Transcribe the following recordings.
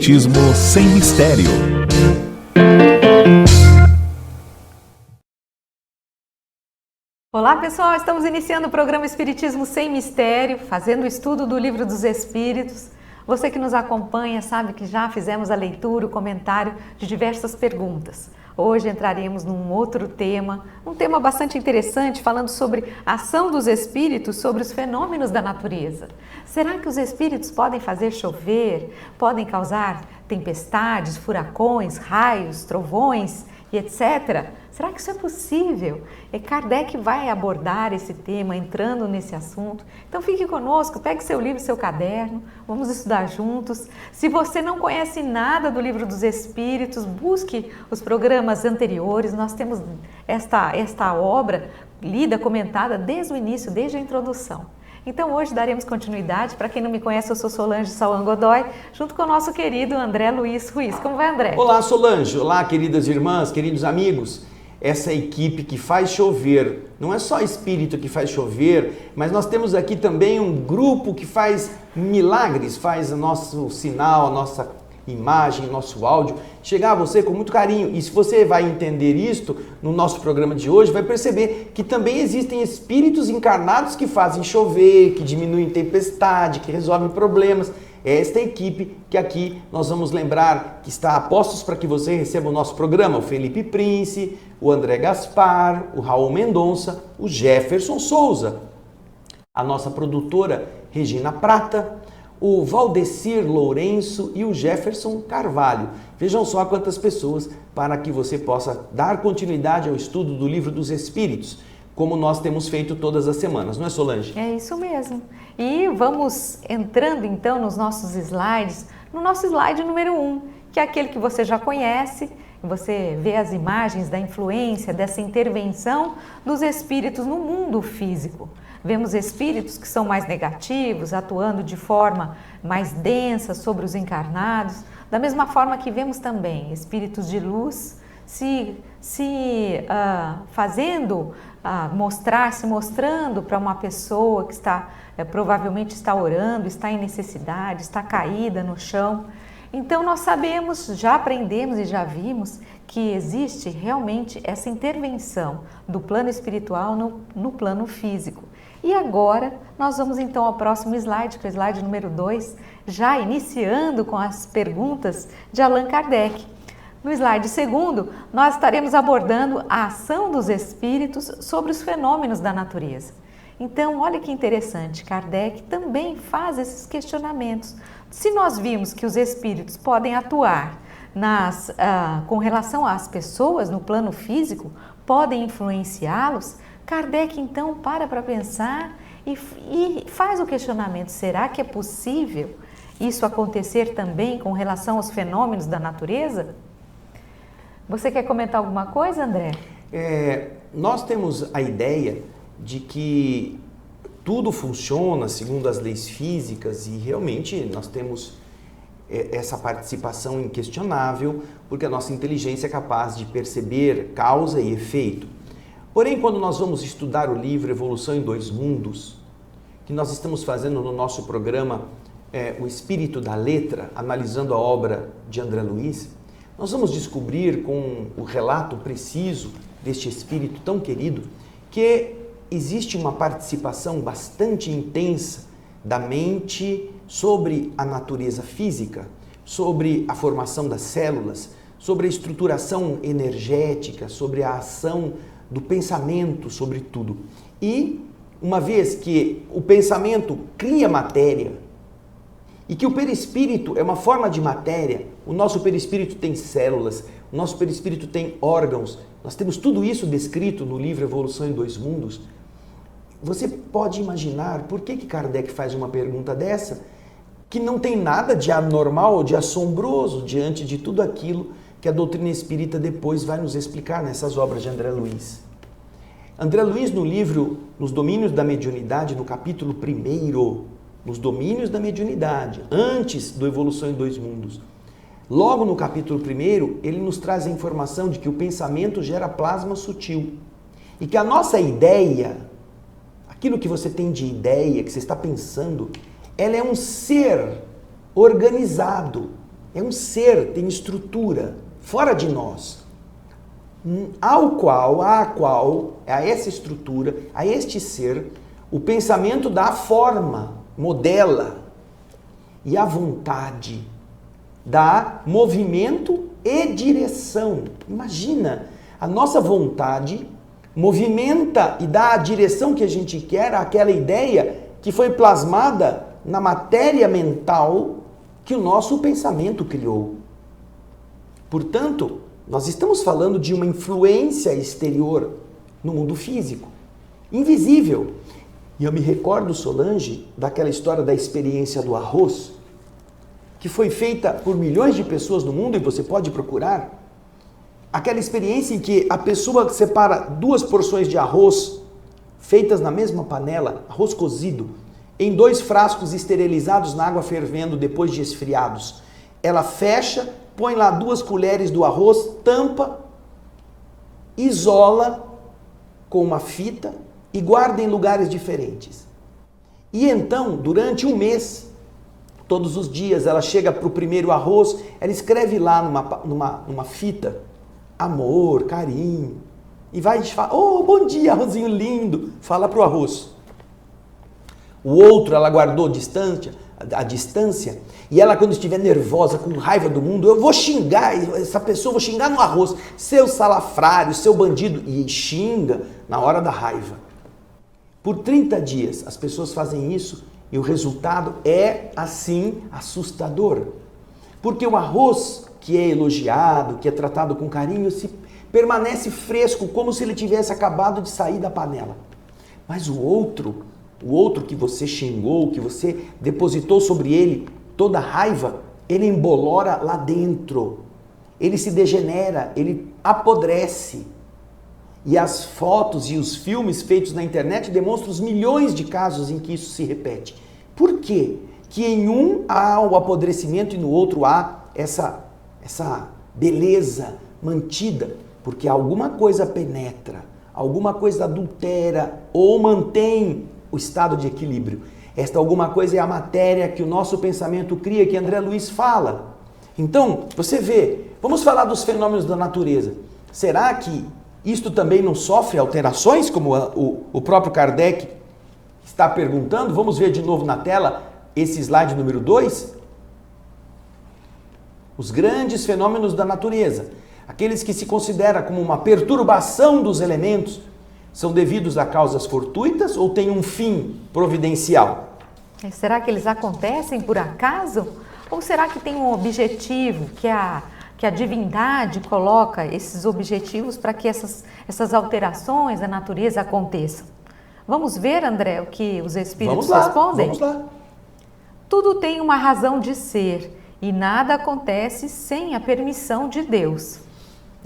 Espiritismo sem mistério. Olá pessoal, estamos iniciando o programa Espiritismo Sem Mistério, fazendo o estudo do Livro dos Espíritos. Você que nos acompanha sabe que já fizemos a leitura, o comentário de diversas perguntas. Hoje entraremos num outro tema, um tema bastante interessante, falando sobre a ação dos espíritos sobre os fenômenos da natureza. Será que os espíritos podem fazer chover, podem causar tempestades, furacões, raios, trovões e etc.? Será que isso é possível? E Kardec vai abordar esse tema, entrando nesse assunto. Então fique conosco, pegue seu livro, seu caderno, vamos estudar juntos. Se você não conhece nada do Livro dos Espíritos, busque os programas anteriores. Nós temos esta obra lida, comentada desde o início, desde a introdução. Então hoje daremos continuidade. Para quem não me conhece, eu sou Solange Salwan Godoy, junto com o nosso querido André Luiz Ruiz. Como vai, André? Olá, Solange. Olá, queridas irmãs, queridos amigos. Essa equipe que faz chover, não é só espírito que faz chover, mas nós temos aqui também um grupo que faz milagres, faz o nosso sinal, a nossa imagem, nosso áudio chegar a você com muito carinho. E se você vai entender isto no nosso programa de hoje, vai perceber que também existem espíritos encarnados que fazem chover, que diminuem tempestade, que resolvem problemas. É esta equipe que aqui nós vamos lembrar que está a postos para que você receba o nosso programa. O Felipe Prince, o André Gaspar, o Raul Mendonça, o Jefferson Souza, a nossa produtora Regina Prata, o Valdecir Lourenço e o Jefferson Carvalho. Vejam só quantas pessoas para que você possa dar continuidade ao estudo do Livro dos Espíritos, como nós temos feito todas as semanas, não é, Solange? É isso mesmo. E vamos entrando então nos nossos slides, no nosso slide número 1, que é aquele que você já conhece. Você vê as imagens da influência, dessa intervenção dos espíritos no mundo físico. Vemos espíritos que são mais negativos, atuando de forma mais densa sobre os encarnados, da mesma forma que vemos também espíritos de luz mostrando para uma pessoa que está provavelmente está orando, está em necessidade, está caída no chão. Então nós sabemos, já aprendemos e já vimos que existe realmente essa intervenção do plano espiritual no plano físico. E agora nós vamos então ao próximo slide, que é o slide número 2, já iniciando com as perguntas de Allan Kardec. No slide segundo, nós estaremos abordando a ação dos espíritos sobre os fenômenos da natureza. Então, olha que interessante, Kardec também faz esses questionamentos. Se nós vimos que os espíritos podem atuar com relação às pessoas no plano físico, podem influenciá-los, Kardec então para pensar e faz o questionamento: será que é possível isso acontecer também com relação aos fenômenos da natureza? Você quer comentar alguma coisa, André? Nós temos a ideia de que tudo funciona segundo as leis físicas e realmente nós temos essa participação inquestionável, porque a nossa inteligência é capaz de perceber causa e efeito. Porém, quando nós vamos estudar o livro Evolução em Dois Mundos, que nós estamos fazendo no nosso programa O Espírito da Letra, analisando a obra de André Luiz, nós vamos descobrir com o relato preciso deste espírito tão querido que existe uma participação bastante intensa da mente sobre a natureza física, sobre a formação das células, sobre a estruturação energética, sobre a ação do pensamento, sobre tudo. E uma vez que o pensamento cria matéria e que o perispírito é uma forma de matéria, o nosso perispírito tem células, o nosso perispírito tem órgãos, nós temos tudo isso descrito no livro Evolução em Dois Mundos. Você pode imaginar por que Kardec faz uma pergunta dessa, que não tem nada de anormal ou de assombroso diante de tudo aquilo que a doutrina espírita depois vai nos explicar nessas obras de André Luiz. André Luiz, no livro Nos Domínios da Mediunidade, no capítulo 1, Nos Domínios da Mediunidade, antes do Evolução em Dois Mundos, logo no capítulo 1, ele nos traz a informação de que o pensamento gera plasma sutil e que a nossa ideia, aquilo que você tem de ideia, que você está pensando, ela é um ser organizado, é um ser, tem estrutura, fora de nós, a essa estrutura, a este ser, o pensamento dá forma, modela, e a vontade dá movimento e direção. Imagina, a nossa vontade movimenta e dá a direção que a gente quer àquela ideia que foi plasmada na matéria mental que o nosso pensamento criou. Portanto, nós estamos falando de uma influência exterior no mundo físico, invisível. E eu me recordo, Solange, daquela história da experiência do arroz, que foi feita por milhões de pessoas no mundo, e você pode procurar. Aquela experiência em que a pessoa separa 2 porções de arroz feitas na mesma panela, arroz cozido, em 2 frascos esterilizados na água fervendo depois de esfriados. Ela fecha, põe lá 2 colheres do arroz, tampa, isola com uma fita e guarda em lugares diferentes. E então, durante 1 mês, todos os dias, ela chega para o primeiro arroz, ela escreve lá numa fita, amor, carinho, e vai e fala, oh, bom dia, arrozinho lindo, fala para o arroz. O outro, ela guardou a distância, e ela, quando estiver nervosa, com raiva do mundo, eu vou xingar essa pessoa, vou xingar no arroz, seu salafrário, seu bandido, e xinga na hora da raiva. Por 30 dias, as pessoas fazem isso, e o resultado é, assim, assustador. Porque o arroz que é elogiado, que é tratado com carinho, permanece fresco, como se ele tivesse acabado de sair da panela. Mas o outro que você xingou, que você depositou sobre ele toda a raiva, ele embolora lá dentro. Ele se degenera, ele apodrece. E as fotos e os filmes feitos na internet demonstram os milhões de casos em que isso se repete. Por quê? Que em um há o apodrecimento e no outro há essa beleza mantida, porque alguma coisa penetra, alguma coisa adultera ou mantém o estado de equilíbrio. Esta alguma coisa é a matéria que o nosso pensamento cria, que André Luiz fala. Então, você vê, vamos falar dos fenômenos da natureza. Será que isto também não sofre alterações, como o próprio Kardec está perguntando? Vamos ver de novo na tela esse slide número 2. Os grandes fenômenos da natureza, aqueles que se considera como uma perturbação dos elementos, são devidos a causas fortuitas ou têm um fim providencial? Será que eles acontecem por acaso? Ou será que tem um objetivo que a divindade coloca esses objetivos para que essas alterações da natureza aconteçam? Vamos ver, André, o que os espíritos respondem? Vamos lá. Tudo tem uma razão de ser e nada acontece sem a permissão de Deus.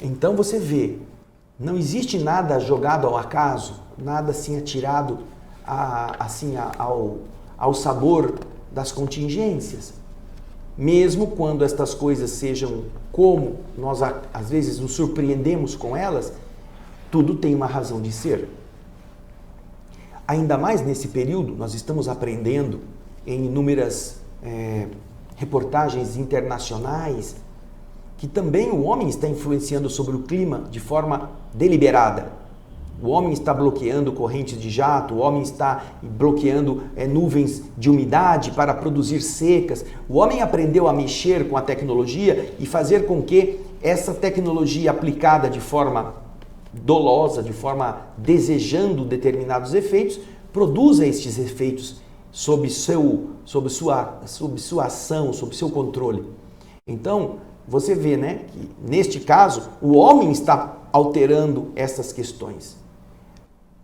Então você vê, não existe nada jogado ao acaso, nada assim atirado ao sabor das contingências. Mesmo quando estas coisas sejam como nós às vezes nos surpreendemos com elas, tudo tem uma razão de ser. Ainda mais nesse período, nós estamos aprendendo em inúmeras reportagens internacionais que também o homem está influenciando sobre o clima de forma deliberada. O homem está bloqueando correntes de jato, o homem está bloqueando nuvens de umidade para produzir secas. O homem aprendeu a mexer com a tecnologia e fazer com que essa tecnologia aplicada de forma dolosa, de forma desejando determinados efeitos, produza estes efeitos sob sua ação, sob seu controle. Então, você vê, né, que neste caso, o homem está alterando essas questões.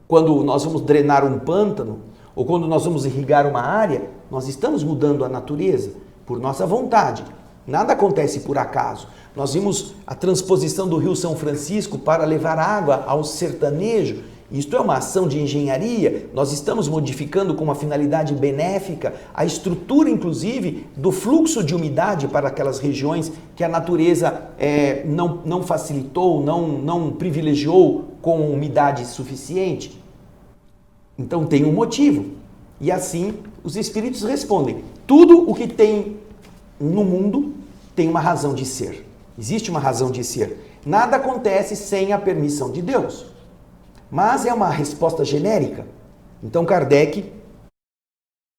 Quando nós vamos drenar um pântano, ou quando nós vamos irrigar uma área, nós estamos mudando a natureza por nossa vontade. Nada acontece por acaso. Nós vimos a transposição do Rio São Francisco para levar água ao sertanejo. Isto é uma ação de engenharia. Nós estamos modificando com uma finalidade benéfica a estrutura, inclusive, do fluxo de umidade para aquelas regiões que a natureza não facilitou, não privilegiou com umidade suficiente. Então tem um motivo. E assim os espíritos respondem. Tudo o que tem no mundo tem uma razão de ser. Existe uma razão de ser. Nada acontece sem a permissão de Deus. Mas é uma resposta genérica. Então Kardec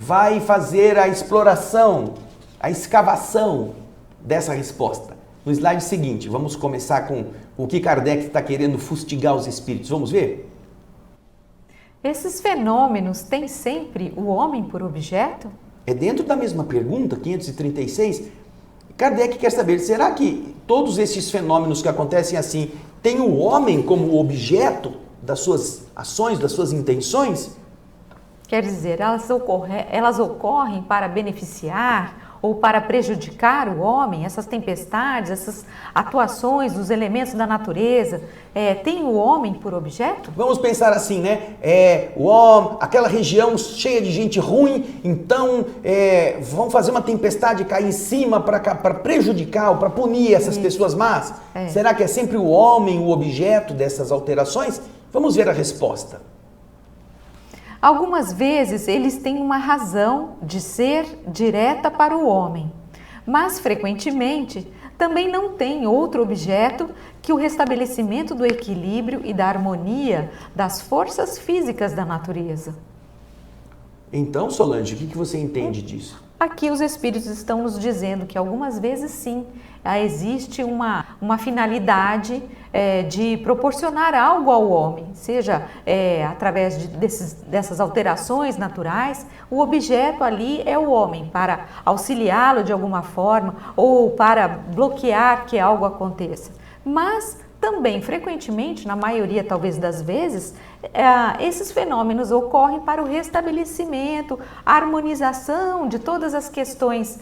vai fazer a exploração, a escavação dessa resposta. No slide seguinte, vamos começar com o que Kardec está querendo fustigar os espíritos. Vamos ver? Esses fenômenos têm sempre o homem por objeto? É dentro da mesma pergunta, 536, Kardec quer saber, será que todos esses fenômenos que acontecem assim têm o homem como objeto das suas ações, das suas intenções? Quer dizer, elas ocorrem para beneficiar ou para prejudicar o homem? Essas tempestades, essas atuações dos elementos da natureza, tem o homem por objeto? Vamos pensar assim, né? O homem, aquela região cheia de gente ruim, então vão fazer uma tempestade cair em cima para prejudicar ou para punir essas pessoas más? Será que é sempre o homem o objeto dessas alterações? Vamos ver a resposta. Algumas vezes eles têm uma razão de ser direta para o homem, mas frequentemente também não têm outro objeto que o restabelecimento do equilíbrio e da harmonia das forças físicas da natureza. Então, Solange, o que você entende disso? Aqui os espíritos estão nos dizendo que algumas vezes sim, existe uma finalidade de proporcionar algo ao homem, seja através dessas alterações naturais, o objeto ali é o homem, para auxiliá-lo de alguma forma ou para bloquear que algo aconteça. Mas também, frequentemente, na maioria talvez das vezes, esses fenômenos ocorrem para o restabelecimento, a harmonização de todas as questões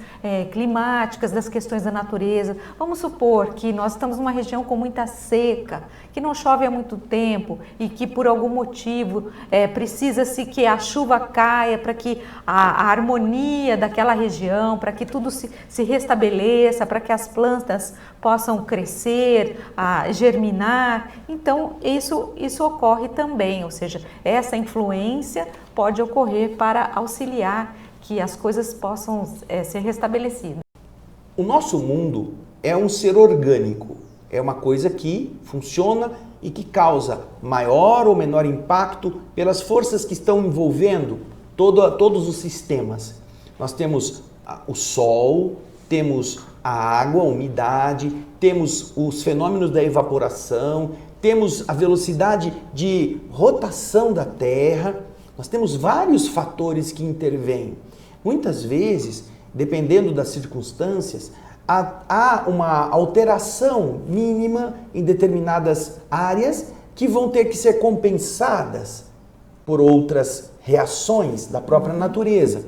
climáticas, das questões da natureza. Vamos supor que nós estamos numa região com muita seca, que não chove há muito tempo e que por algum motivo precisa-se que a chuva caia para que a harmonia daquela região, para que tudo se restabeleça, para que as plantas possam crescer, germinar. Então, isso ocorre também, ou seja, essa influência pode ocorrer para auxiliar que as coisas possam ser restabelecidas. O nosso mundo é um ser orgânico, é uma coisa que funciona e que causa maior ou menor impacto pelas forças que estão envolvendo todos os sistemas. Nós temos o sol, temos a água, a umidade, temos os fenômenos da evaporação, temos a velocidade de rotação da Terra, nós temos vários fatores que intervêm. Muitas vezes, dependendo das circunstâncias, há uma alteração mínima em determinadas áreas que vão ter que ser compensadas por outras reações da própria natureza.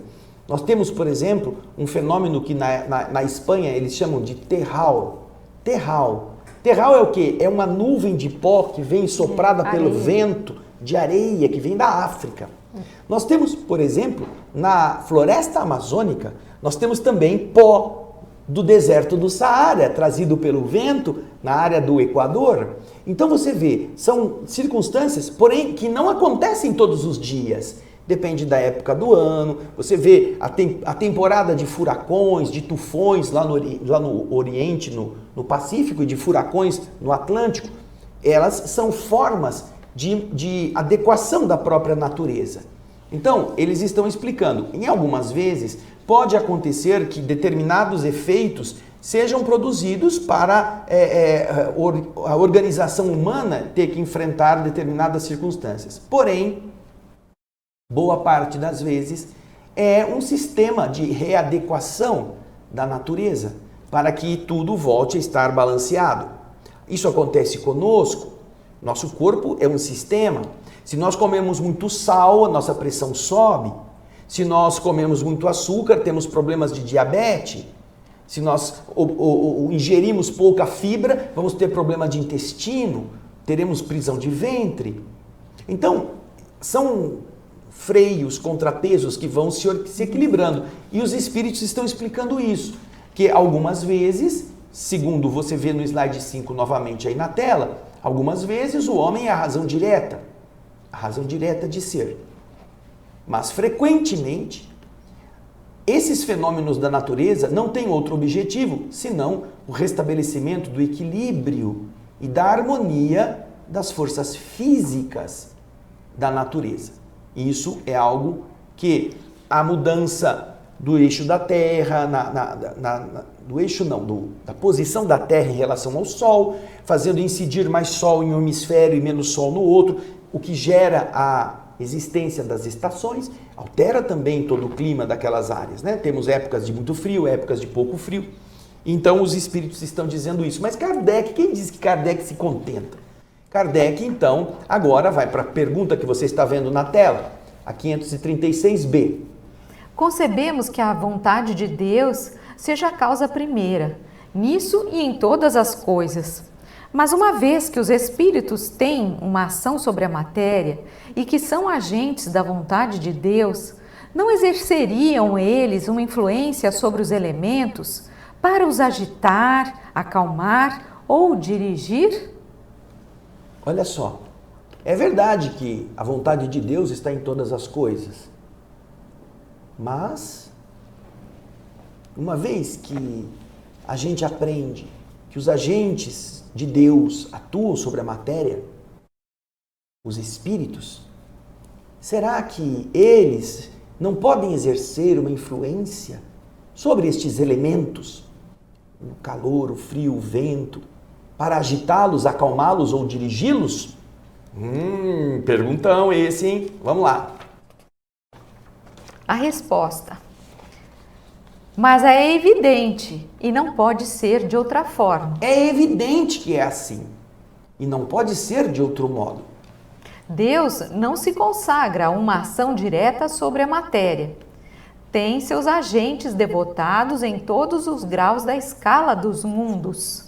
Nós temos, por exemplo, um fenômeno que na Espanha eles chamam de terral. Terral é o quê? É uma nuvem de pó que vem soprada pelo vento de areia que vem da África. Nós temos, por exemplo, na floresta amazônica, nós temos também pó do deserto do Saara, trazido pelo vento na área do Equador. Então você vê, são circunstâncias, porém, que não acontecem todos os dias. Depende da época do ano. Você vê a temporada de furacões, de tufões lá no Oriente, no Pacífico, e de furacões no Atlântico. Elas são formas de adequação da própria natureza. Então, eles estão explicando. Em algumas vezes, pode acontecer que determinados efeitos sejam produzidos para a organização humana ter que enfrentar determinadas circunstâncias. Porém, boa parte das vezes é um sistema de readequação da natureza para que tudo volte a estar balanceado. Isso acontece conosco. Nosso corpo é um sistema. Se nós comemos muito sal, a nossa pressão sobe. Se nós comemos muito açúcar, temos problemas de diabetes. Se nós ingerimos pouca fibra, vamos ter problema de intestino, teremos prisão de ventre. Então, são freios, contrapesos que vão se equilibrando. E os espíritos estão explicando isso, que algumas vezes, segundo você vê no slide 5 novamente aí na tela, algumas vezes o homem é a razão direta de ser. Mas frequentemente, esses fenômenos da natureza não têm outro objetivo senão o restabelecimento do equilíbrio e da harmonia das forças físicas da natureza. Isso é algo que a mudança do eixo da Terra, da posição da Terra em relação ao Sol, fazendo incidir mais Sol em um hemisfério e menos Sol no outro, o que gera a existência das estações, altera também todo o clima daquelas áreas, né? Temos épocas de muito frio, épocas de pouco frio. Então os espíritos estão dizendo isso. Mas Kardec, quem diz que Kardec se contenta? Kardec, então, agora vai para a pergunta que você está vendo na tela, a 536b. Concebemos que a vontade de Deus seja a causa primeira, nisso e em todas as coisas. Mas uma vez que os espíritos têm uma ação sobre a matéria e que são agentes da vontade de Deus, não exerceriam eles uma influência sobre os elementos para os agitar, acalmar ou dirigir? Olha só, é verdade que a vontade de Deus está em todas as coisas, mas uma vez que a gente aprende que os agentes de Deus atuam sobre a matéria, os espíritos, será que eles não podem exercer uma influência sobre estes elementos, o calor, o frio, o vento, para agitá-los, acalmá-los ou dirigi-los? Perguntão esse, hein? Vamos lá. A resposta: mas é evidente e não pode ser de outra forma. É evidente que é assim e não pode ser de outro modo. Deus não se consagra a uma ação direta sobre a matéria. Tem seus agentes devotados em todos os graus da escala dos mundos.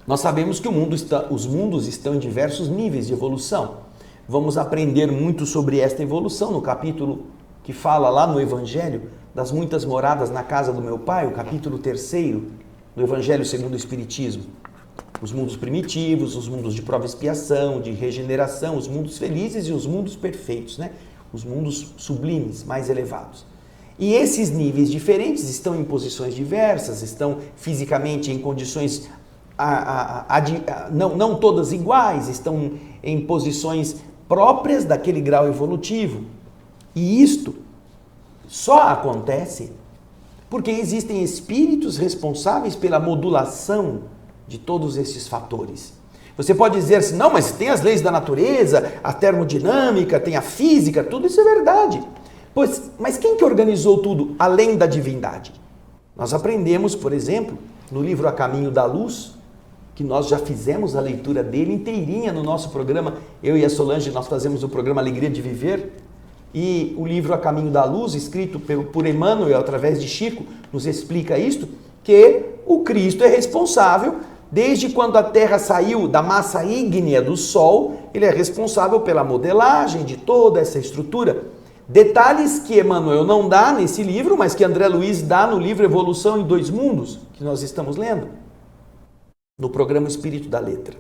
Nós sabemos que os mundos estão em diversos níveis de evolução. Vamos aprender muito sobre esta evolução no capítulo que fala lá no Evangelho das muitas moradas na casa do meu Pai, o capítulo 3º do Evangelho segundo o Espiritismo. Os mundos primitivos, os mundos de prova e expiação, de regeneração, os mundos felizes e os mundos perfeitos, né? Os mundos sublimes, mais elevados. E esses níveis diferentes estão em posições diversas, estão fisicamente em condições não todas iguais, estão em posições próprias daquele grau evolutivo. E isto só acontece porque existem espíritos responsáveis pela modulação de todos esses fatores. Você pode dizer assim, não, mas tem as leis da natureza, a termodinâmica, tem a física, tudo isso é verdade. Mas quem que organizou tudo além da divindade? Nós aprendemos, por exemplo, no livro A Caminho da Luz, que nós já fizemos a leitura dele inteirinha no nosso programa, eu e a Solange, nós fazemos o programa Alegria de Viver, e o livro A Caminho da Luz, escrito por Emmanuel através de Chico, nos explica isto, que o Cristo é responsável, desde quando a Terra saiu da massa ígnea do Sol, ele é responsável pela modelagem de toda essa estrutura. Detalhes que Emmanuel não dá nesse livro, mas que André Luiz dá no livro Evolução em Dois Mundos, que nós estamos lendo, no programa Espírito da Letra.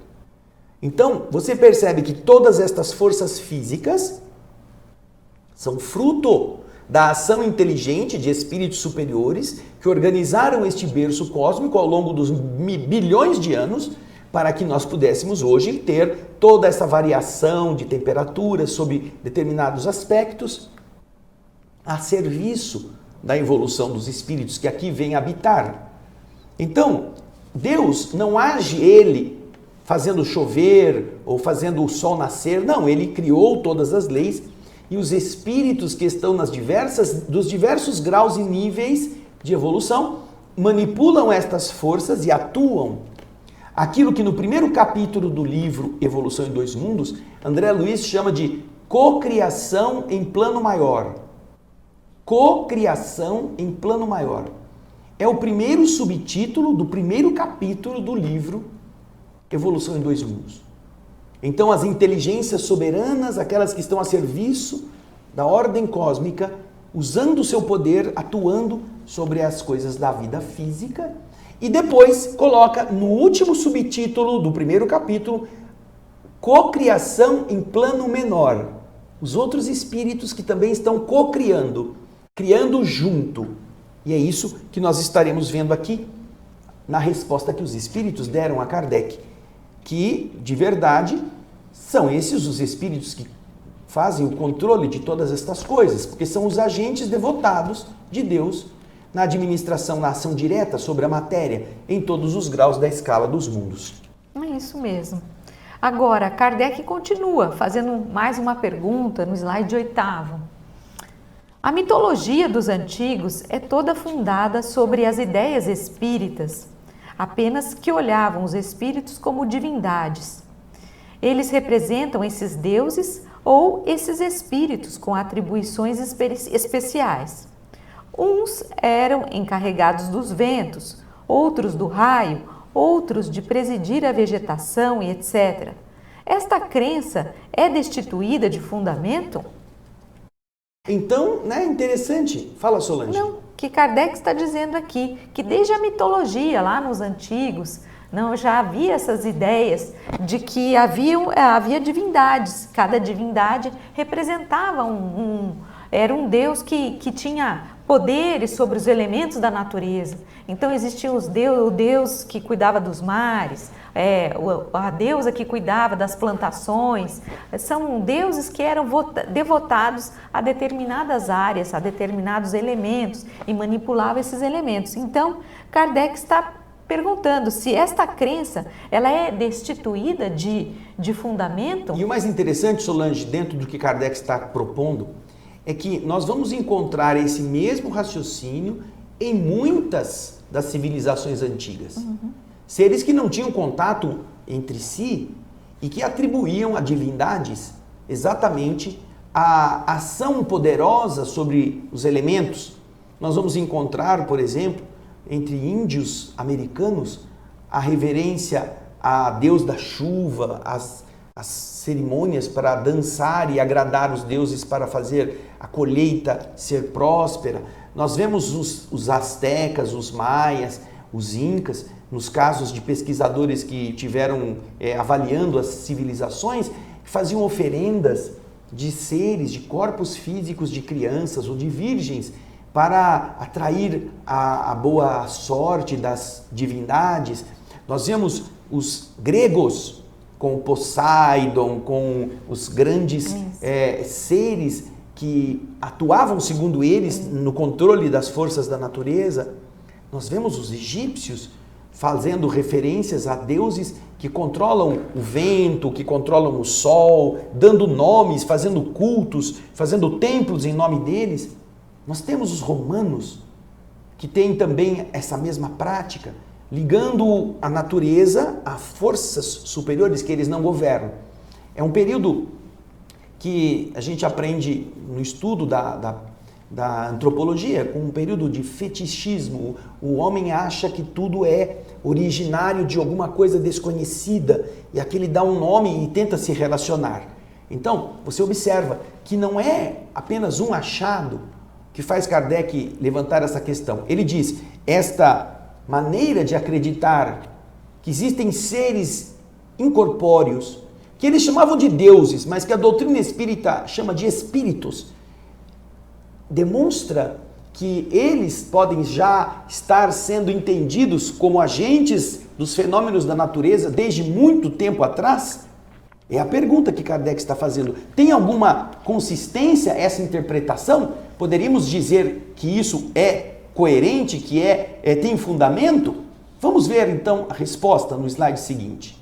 Então, você percebe que todas estas forças físicas são fruto da ação inteligente de espíritos superiores que organizaram este berço cósmico ao longo dos bilhões de anos para que nós pudéssemos hoje ter toda essa variação de temperatura sob determinados aspectos a serviço da evolução dos espíritos que aqui vêm habitar. Então, Deus não age ele fazendo chover ou fazendo o sol nascer, não, ele criou todas as leis e os espíritos que estão dos diversos graus e níveis de evolução manipulam estas forças e atuam. Aquilo que no primeiro capítulo do livro Evolução em Dois Mundos, André Luiz chama de cocriação em plano maior. Cocriação em plano maior. É o primeiro subtítulo do primeiro capítulo do livro Evolução em Dois Mundos. Então, as inteligências soberanas, aquelas que estão a serviço da ordem cósmica, usando o seu poder, atuando sobre as coisas da vida física, e depois coloca no último subtítulo do primeiro capítulo, cocriação em plano menor. Os outros espíritos que também estão cocriando, criando junto. E é isso que nós estaremos vendo aqui na resposta que os espíritos deram a Kardec, que, de verdade, são esses os espíritos que fazem o controle de todas estas coisas, porque são os agentes devotados de Deus na administração, na ação direta sobre a matéria, em todos os graus da escala dos mundos. É isso mesmo. Agora, Kardec continua fazendo mais uma pergunta no slide 8º. A mitologia dos antigos é toda fundada sobre as ideias espíritas, apenas que olhavam os espíritos como divindades. Eles representam esses deuses ou esses espíritos com atribuições especiais. Uns eram encarregados dos ventos, outros do raio, outros de presidir a vegetação e etc. Esta crença é destituída de fundamento? Então, né, interessante. Fala, Solange. Não, que Kardec está dizendo aqui, que desde a mitologia, lá nos antigos, não, já havia essas ideias de que havia divindades. Cada divindade representava era um Deus que tinha poderes sobre os elementos da natureza. Então existia o Deus que cuidava dos mares, a deusa que cuidava das plantações. São deuses que eram devotados a determinadas áreas, a determinados elementos e manipulavam esses elementos. Então Kardec está perguntando se esta crença ela é destituída de fundamento. E o mais interessante, Solange, dentro do que Kardec está propondo, é que nós vamos encontrar esse mesmo raciocínio em muitas das civilizações antigas. Seres que não tinham contato entre si e que atribuíam a divindades exatamente a ação poderosa sobre os elementos. Nós vamos encontrar, por exemplo, entre índios americanos, a reverência a Deus da chuva, as cerimônias para dançar e agradar os deuses para fazer a colheita ser próspera. Nós vemos os astecas, os maias, os incas, nos casos de pesquisadores que tiveram avaliando as civilizações, faziam oferendas de seres, de corpos físicos de crianças ou de virgens para atrair a boa sorte das divindades. Nós vemos os gregos com Poseidon, com os grandes seres que atuavam, segundo eles, no controle das forças da natureza. Nós vemos os egípcios fazendo referências a deuses que controlam o vento, que controlam o sol, dando nomes, fazendo cultos, fazendo templos em nome deles. Nós temos os romanos, que têm também essa mesma prática, ligando a natureza a forças superiores que eles não governam. É um período que a gente aprende no estudo da antropologia, com um período de fetichismo. O homem acha que tudo é originário de alguma coisa desconhecida e aquele dá um nome e tenta se relacionar. Então, você observa que não é apenas um achado que faz Kardec levantar essa questão. Ele diz, esta maneira de acreditar que existem seres incorpóreos, que eles chamavam de deuses, mas que a doutrina espírita chama de espíritos, demonstra que eles podem já estar sendo entendidos como agentes dos fenômenos da natureza desde muito tempo atrás? É a pergunta que Kardec está fazendo. Tem alguma consistência essa interpretação? Poderíamos dizer que isso é coerente, que tem fundamento? Vamos ver então a resposta no slide seguinte.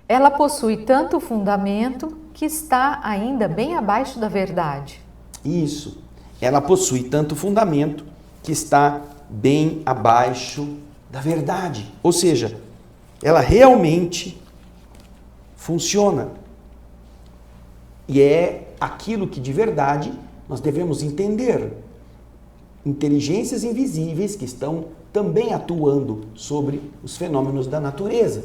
Ela possui tanto fundamento que está ainda bem abaixo da verdade. Isso. Ela possui tanto fundamento que está bem abaixo da verdade. Ou seja, ela realmente funciona. E é aquilo que de verdade nós devemos entender. Inteligências invisíveis que estão também atuando sobre os fenômenos da natureza.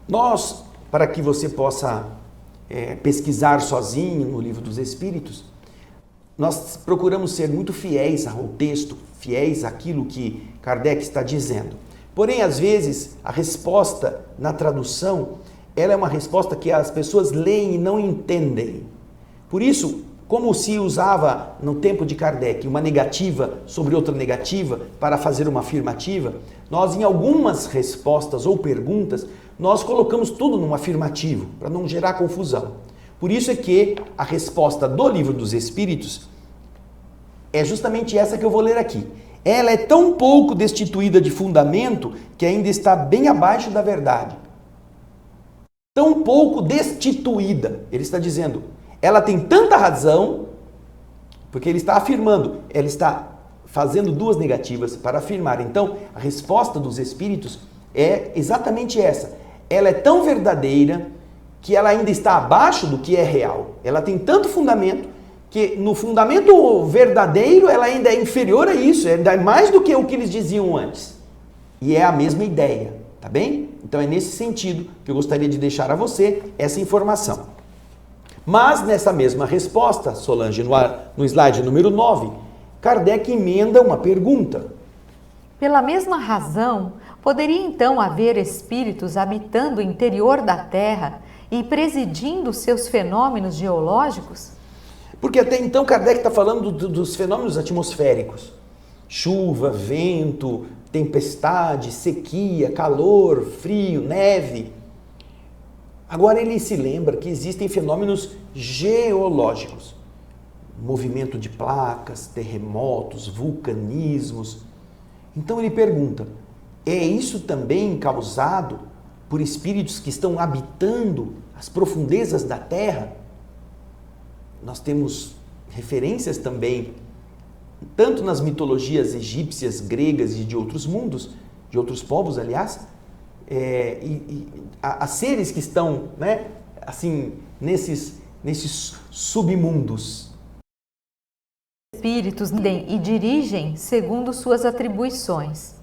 Nós, para que você possa pesquisar sozinho no Livro dos Espíritos, nós procuramos ser muito fiéis ao texto, fiéis àquilo que Kardec está dizendo. Porém, às vezes, a resposta na tradução, ela é uma resposta que as pessoas leem e não entendem. Por isso, como se usava no tempo de Kardec uma negativa sobre outra negativa para fazer uma afirmativa, nós em algumas respostas ou perguntas, nós colocamos tudo num afirmativo, para não gerar confusão. Por isso é que a resposta do Livro dos Espíritos é justamente essa que eu vou ler aqui. Ela é tão pouco destituída de fundamento que ainda está bem abaixo da verdade. Tão pouco destituída. Ele está dizendo, ela tem tanta razão, porque ele está afirmando, ela está fazendo duas negativas para afirmar. Então, a resposta dos Espíritos é exatamente essa. Ela é tão verdadeira que ela ainda está abaixo do que é real. Ela tem tanto fundamento que no fundamento verdadeiro ela ainda é inferior a isso, ainda é mais do que o que eles diziam antes. E é a mesma ideia, tá bem? Então é nesse sentido que eu gostaria de deixar a você essa informação. Mas nessa mesma resposta, Solange, no slide número 9, Kardec emenda uma pergunta. Pela mesma razão, poderia então haver espíritos habitando o interior da Terra e presidindo seus fenômenos geológicos? Porque até então Kardec está falando dos fenômenos atmosféricos. Chuva, vento, tempestade, sequia, calor, frio, neve. Agora ele se lembra que existem fenômenos geológicos. Movimento de placas, terremotos, vulcanismos. Então ele pergunta, é isso também causado por espíritos que estão habitando as profundezas da Terra? Nós temos referências também, tanto nas mitologias egípcias, gregas e de outros mundos, de outros povos, aliás, há seres que estão, né, assim, nesses submundos. Espíritos e dirigem segundo suas atribuições.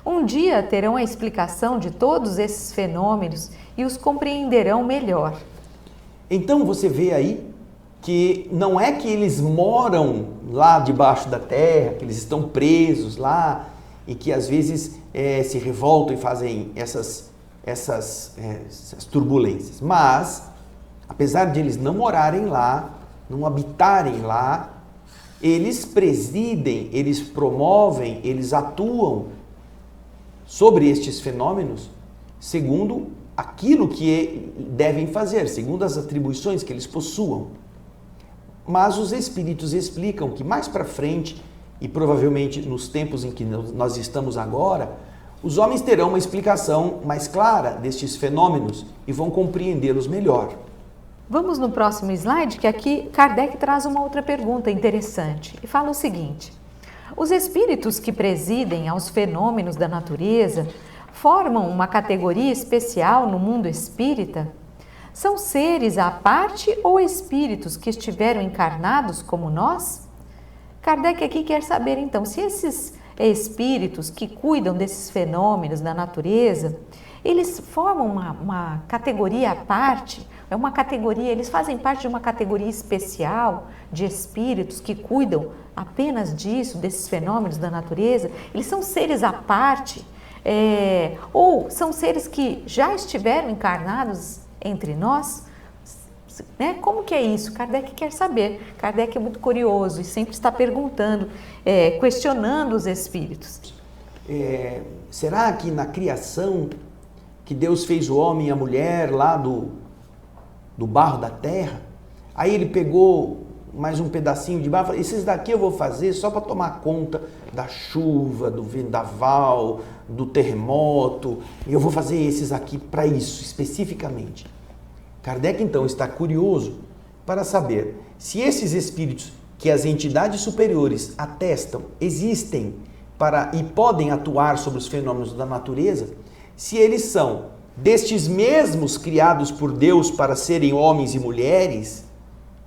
Um dia terão a explicação de todos esses fenômenos e os compreenderão melhor. Então você vê aí que não é que eles moram lá debaixo da terra, que eles estão presos lá e que às vezes se revoltam e fazem essas turbulências. Mas, apesar de eles não morarem lá, não habitarem lá, eles presidem, eles promovem, eles atuam sobre estes fenômenos segundo aquilo que devem fazer, segundo as atribuições que eles possuam. Mas os espíritos explicam que mais para frente, e provavelmente nos tempos em que nós estamos agora, os homens terão uma explicação mais clara destes fenômenos e vão compreendê-los melhor. Vamos no próximo slide, que aqui Kardec traz uma outra pergunta interessante e fala o seguinte: os espíritos que presidem aos fenômenos da natureza formam uma categoria especial no mundo espírita? São seres à parte ou espíritos que estiveram encarnados como nós? Kardec aqui quer saber então se esses espíritos que cuidam desses fenômenos da natureza, eles formam uma categoria à parte, é uma categoria, eles fazem parte de uma categoria especial de espíritos que cuidam apenas disso, desses fenômenos da natureza? Eles são seres à parte? Ou são seres que já estiveram encarnados entre nós? Né? Como que é isso? Kardec quer saber. Kardec é muito curioso e sempre está perguntando, questionando os espíritos. Será que na criação que Deus fez o homem e a mulher lá do barro da terra, aí ele pegou mais um pedacinho de barro e falou, esses daqui eu vou fazer só para tomar conta da chuva, do vendaval, do terremoto, e eu vou fazer esses aqui para isso, especificamente. Kardec, então, está curioso para saber se esses espíritos que as entidades superiores atestam existem e podem atuar sobre os fenômenos da natureza, se eles são destes mesmos criados por Deus para serem homens e mulheres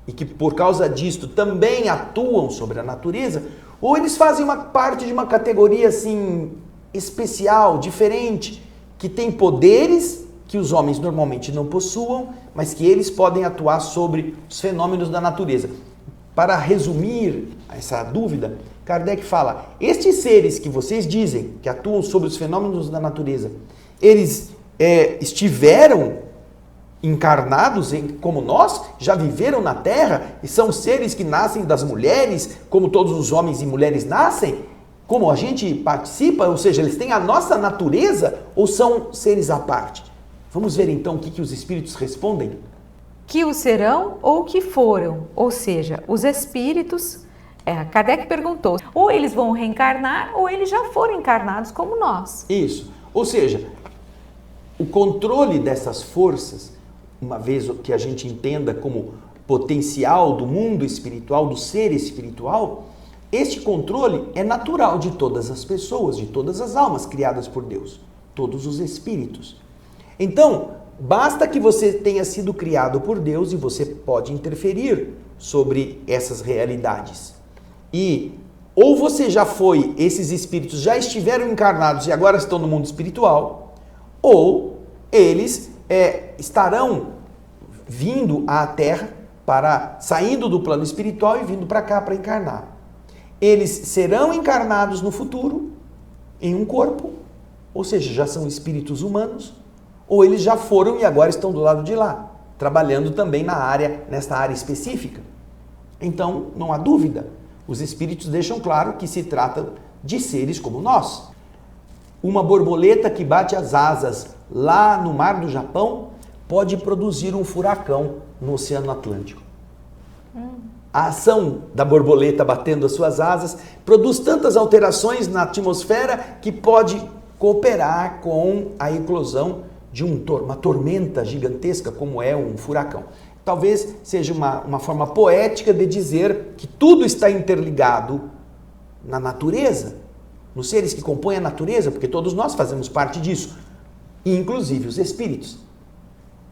e que por causa disto também atuam sobre a natureza, ou eles fazem uma parte de uma categoria assim especial, diferente, que tem poderes que os homens normalmente não possuam, mas que eles podem atuar sobre os fenômenos da natureza. Para resumir essa dúvida, Kardec fala, estes seres que vocês dizem que atuam sobre os fenômenos da natureza, eles estiveram encarnados como nós, já viveram na Terra e são seres que nascem das mulheres, como todos os homens e mulheres nascem, como a gente participa, ou seja, eles têm a nossa natureza ou são seres à parte? Vamos ver então o que os espíritos respondem? Que o serão ou que foram, ou seja, os espíritos, Kardec perguntou, ou eles vão reencarnar ou eles já foram encarnados como nós. Isso, ou seja, o controle dessas forças, uma vez que a gente entenda como potencial do mundo espiritual, do ser espiritual, este controle é natural de todas as pessoas, de todas as almas criadas por Deus, todos os espíritos. Então, basta que você tenha sido criado por Deus e você pode interferir sobre essas realidades. E ou você já foi, esses espíritos já estiveram encarnados e agora estão no mundo espiritual, ou eles estarão vindo à Terra, saindo do plano espiritual e vindo para cá para encarnar. Eles serão encarnados no futuro em um corpo, ou seja, já são espíritos humanos, ou eles já foram e agora estão do lado de lá, trabalhando também nesta área específica. Então, não há dúvida, os espíritos deixam claro que se trata de seres como nós. Uma borboleta que bate as asas lá no mar do Japão pode produzir um furacão no Oceano Atlântico. A ação da borboleta batendo as suas asas produz tantas alterações na atmosfera que pode cooperar com a eclosão de uma tormenta gigantesca como é um furacão. Talvez seja uma forma poética de dizer que tudo está interligado na natureza, nos seres que compõem a natureza, porque todos nós fazemos parte disso, inclusive os espíritos.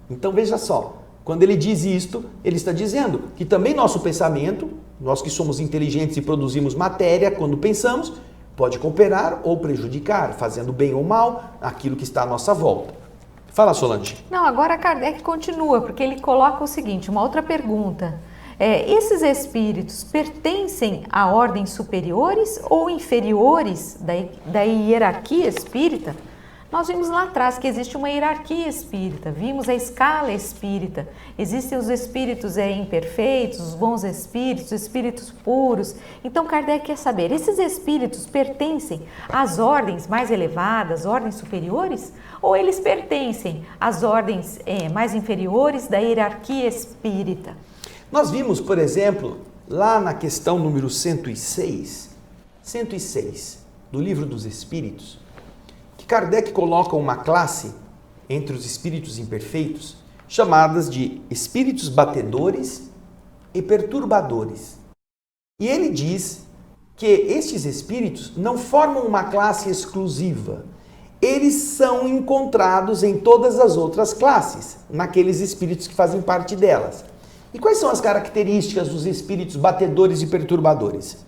Então veja só, quando ele diz isto, ele está dizendo que também nosso pensamento, nós que somos inteligentes e produzimos matéria quando pensamos, pode cooperar ou prejudicar, fazendo bem ou mal aquilo que está à nossa volta. Fala, Solange. Não, agora Kardec continua, porque ele coloca o seguinte, uma outra pergunta. Esses espíritos pertencem a ordens superiores ou inferiores da hierarquia espírita? Nós vimos lá atrás que existe uma hierarquia espírita, vimos a escala espírita. Existem os espíritos imperfeitos, os bons espíritos, os espíritos puros. Então Kardec quer saber, esses espíritos pertencem às ordens mais elevadas, ordens superiores? Ou eles pertencem às ordens mais inferiores da hierarquia espírita? Nós vimos, por exemplo, lá na questão número 106 do Livro dos Espíritos, que Kardec coloca uma classe entre os espíritos imperfeitos, chamadas de espíritos batedores e perturbadores. E ele diz que estes espíritos não formam uma classe exclusiva. Eles são encontrados em todas as outras classes, naqueles espíritos que fazem parte delas. E quais são as características dos espíritos batedores e perturbadores?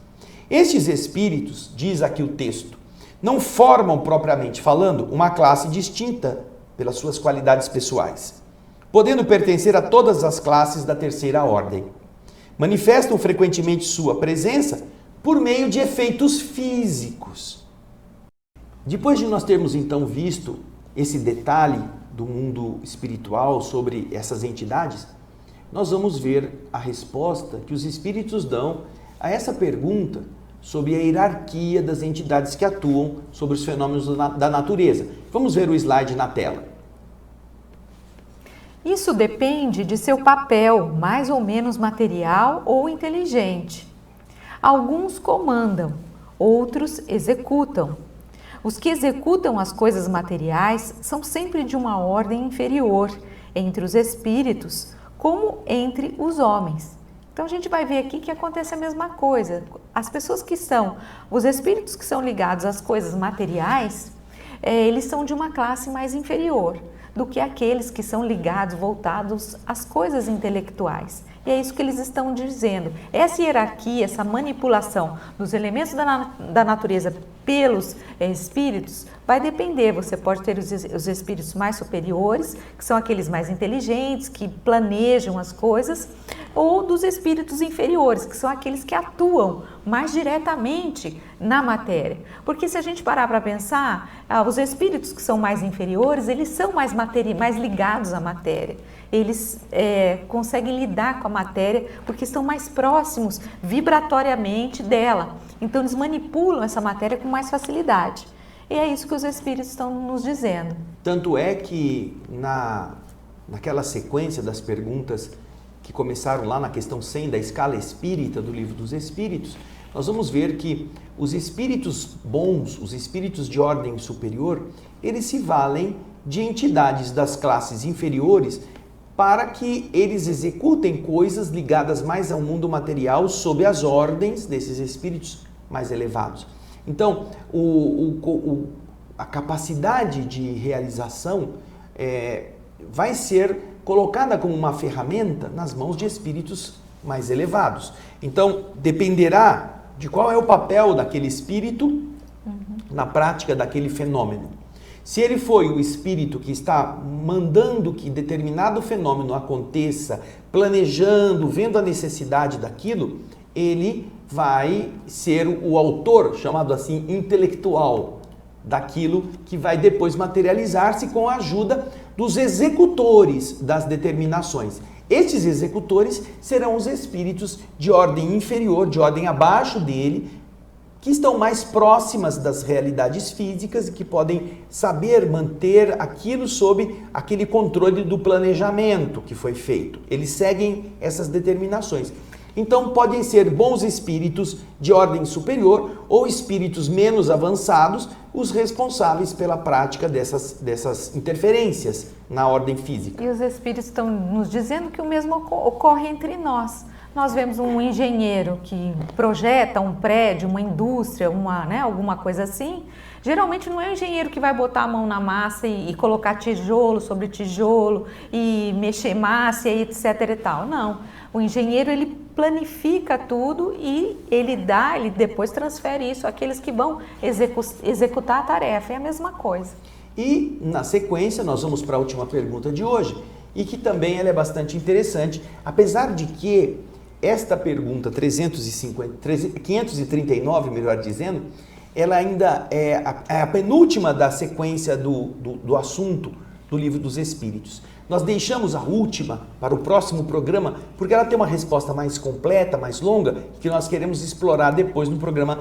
Estes espíritos, diz aqui o texto, não formam, propriamente falando, uma classe distinta pelas suas qualidades pessoais, podendo pertencer a todas as classes da terceira ordem. Manifestam frequentemente sua presença por meio de efeitos físicos. Depois de nós termos então visto esse detalhe do mundo espiritual sobre essas entidades, nós vamos ver a resposta que os espíritos dão a essa pergunta sobre a hierarquia das entidades que atuam sobre os fenômenos da natureza. Vamos ver o slide na tela. Isso depende de seu papel, mais ou menos material ou inteligente. Alguns comandam, outros executam. Os que executam as coisas materiais são sempre de uma ordem inferior entre os espíritos, como entre os homens. Então a gente vai ver aqui que acontece a mesma coisa. As pessoas que são, os espíritos que são ligados às coisas materiais, eles são de uma classe mais inferior do que aqueles que são ligados, voltados às coisas intelectuais. E é isso que eles estão dizendo. Essa hierarquia, essa manipulação dos elementos da natureza pelos espíritos vai depender. Você pode ter os espíritos mais superiores, que são aqueles mais inteligentes, que planejam as coisas, ou dos espíritos inferiores, que são aqueles que atuam mais diretamente na matéria. Porque se a gente parar para pensar, os espíritos que são mais inferiores, eles são mais ligados à matéria. eles conseguem lidar com a matéria porque estão mais próximos vibratoriamente dela. Então eles manipulam essa matéria com mais facilidade. E é isso que os espíritos estão nos dizendo. Tanto é que naquela sequência das perguntas que começaram lá na questão 100 da escala espírita do Livro dos Espíritos, nós vamos ver que os espíritos bons, os espíritos de ordem superior, eles se valem de entidades das classes inferiores para que eles executem coisas ligadas mais ao mundo material sob as ordens desses espíritos mais elevados. Então, a capacidade de realização vai ser colocada como uma ferramenta nas mãos de espíritos mais elevados. Então, dependerá de qual é o papel daquele espírito na prática daquele fenômeno. Se ele foi o espírito que está mandando que determinado fenômeno aconteça, planejando, vendo a necessidade daquilo, ele vai ser o autor, chamado assim, intelectual, daquilo que vai depois materializar-se com a ajuda dos executores das determinações. Estes executores serão os espíritos de ordem inferior, de ordem abaixo dele, que estão mais próximas das realidades físicas e que podem saber manter aquilo sob aquele controle do planejamento que foi feito. Eles seguem essas determinações. Então, podem ser bons espíritos de ordem superior ou espíritos menos avançados os responsáveis pela prática dessas interferências na ordem física. E os espíritos estão nos dizendo que o mesmo ocorre entre nós. Nós vemos um engenheiro que projeta um prédio, uma indústria, alguma coisa assim. Geralmente não é o engenheiro que vai botar a mão na massa e colocar tijolo sobre tijolo e mexer massa e etc e tal. Não. O engenheiro, ele planifica tudo e ele depois transfere isso àqueles que vão executar a tarefa. É a mesma coisa. E na sequência nós vamos para a última pergunta de hoje e que também ela é bastante interessante, apesar de que esta pergunta 539, melhor dizendo, ela ainda é a penúltima da sequência do assunto do Livro dos Espíritos. Nós deixamos a última para o próximo programa porque ela tem uma resposta mais completa, mais longa, que nós queremos explorar depois no programa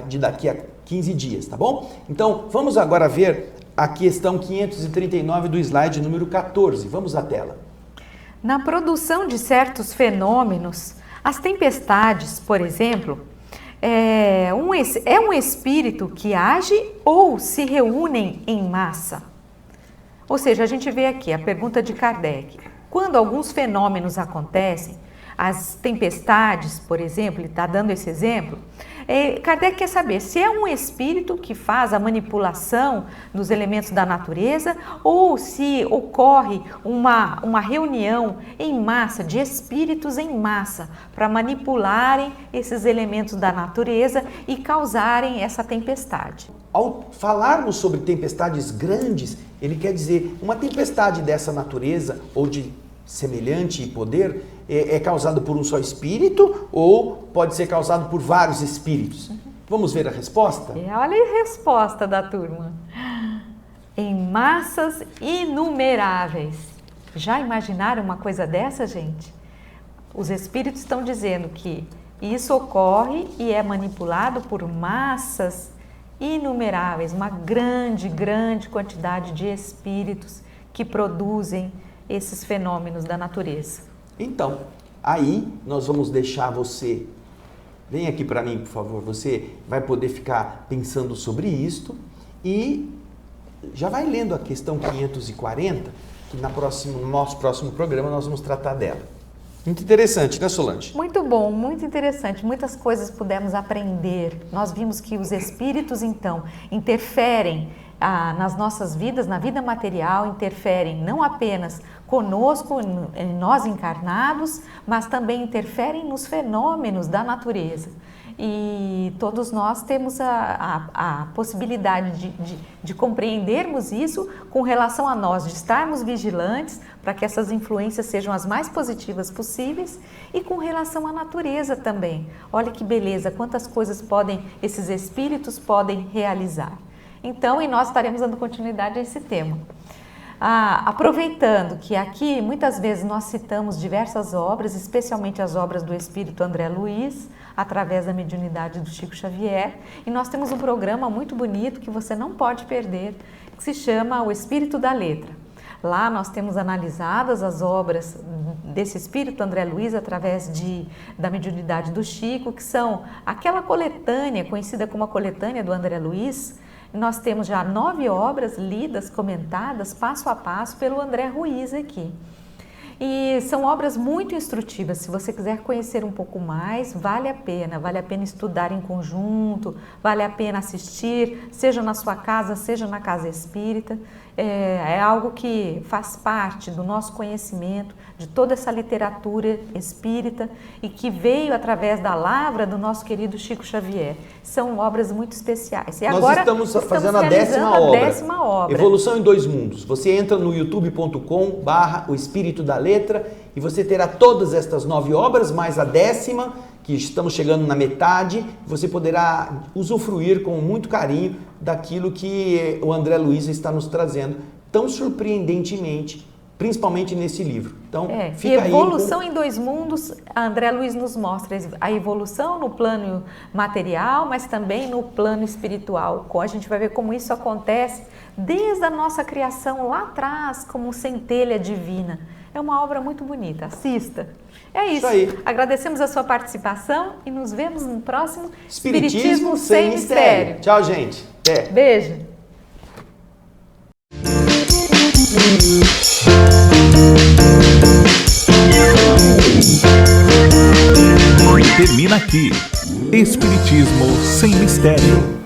de daqui a 15 dias, tá bom? Então, vamos agora ver a questão 539 do slide número 14. Vamos à tela. Na produção de certos fenômenos, as tempestades, por exemplo, é um espírito que age ou se reúnem em massa? Ou seja, a gente vê aqui a pergunta de Kardec. Quando alguns fenômenos acontecem, as tempestades, por exemplo, ele está dando esse exemplo, Kardec quer saber se é um espírito que faz a manipulação dos elementos da natureza ou se ocorre uma reunião em massa, de espíritos em massa, para manipularem esses elementos da natureza e causarem essa tempestade. Ao falarmos sobre tempestades grandes, ele quer dizer uma tempestade dessa natureza ou de semelhante poder é causado por um só espírito ou pode ser causado por vários espíritos? Vamos ver a resposta? Olha a resposta da turma. Em massas inumeráveis. Já imaginaram uma coisa dessa, gente? Os espíritos estão dizendo que isso ocorre e é manipulado por massas inumeráveis, uma grande quantidade de espíritos que produzem esses fenômenos da natureza. Então, aí nós vamos deixar você, vem aqui para mim, por favor, você vai poder ficar pensando sobre isto e já vai lendo a questão 540, que no nosso próximo programa nós vamos tratar dela. Muito interessante, né, Solange? Muito bom, muito interessante. Muitas coisas pudemos aprender. Nós vimos que os espíritos, então, interferem nas nossas vidas, na vida material, interferem não apenas conosco, em nós encarnados, mas também interferem nos fenômenos da natureza. E todos nós temos a possibilidade de compreendermos isso com relação a nós, de estarmos vigilantes para que essas influências sejam as mais positivas possíveis e com relação à natureza também. Olha que beleza, quantas coisas esses espíritos podem realizar. Então, e nós estaremos dando continuidade a esse tema. Aproveitando que aqui muitas vezes nós citamos diversas obras, especialmente as obras do Espírito André Luiz, através da mediunidade do Chico Xavier, e nós temos um programa muito bonito que você não pode perder, que se chama O Espírito da Letra. Lá nós temos analisadas as obras desse Espírito André Luiz através da mediunidade do Chico, que são aquela coletânea, conhecida como a coletânea do André Luiz. Nós temos já 9 obras lidas, comentadas, passo a passo pelo André Ruiz aqui. E são obras muito instrutivas. Se você quiser conhecer um pouco mais, vale a pena estudar em conjunto, vale a pena assistir, seja na sua casa, seja na casa espírita. É algo que faz parte do nosso conhecimento, de toda essa literatura espírita e que veio através da lavra do nosso querido Chico Xavier. São obras muito especiais. E nós agora estamos fazendo a 10ª obra. Evolução em 2 Mundos. Você entra no youtube.com/o Espírito da Letra e você terá todas estas 9 obras, mais a 10ª, que estamos chegando na metade. Você poderá usufruir com muito carinho daquilo que o André Luiz está nos trazendo tão surpreendentemente, principalmente nesse livro. Então, fica aí. Evolução em 2 Mundos, André Luiz nos mostra a evolução no plano material, mas também no plano espiritual. A gente vai ver como isso acontece desde a nossa criação lá atrás, como centelha divina. É uma obra muito bonita, assista. É isso. Aí. Agradecemos a sua participação e nos vemos no próximo Espiritismo Sem Mistério. Tchau, gente. Até. Beijo. Termina aqui. Espiritismo Sem Mistério.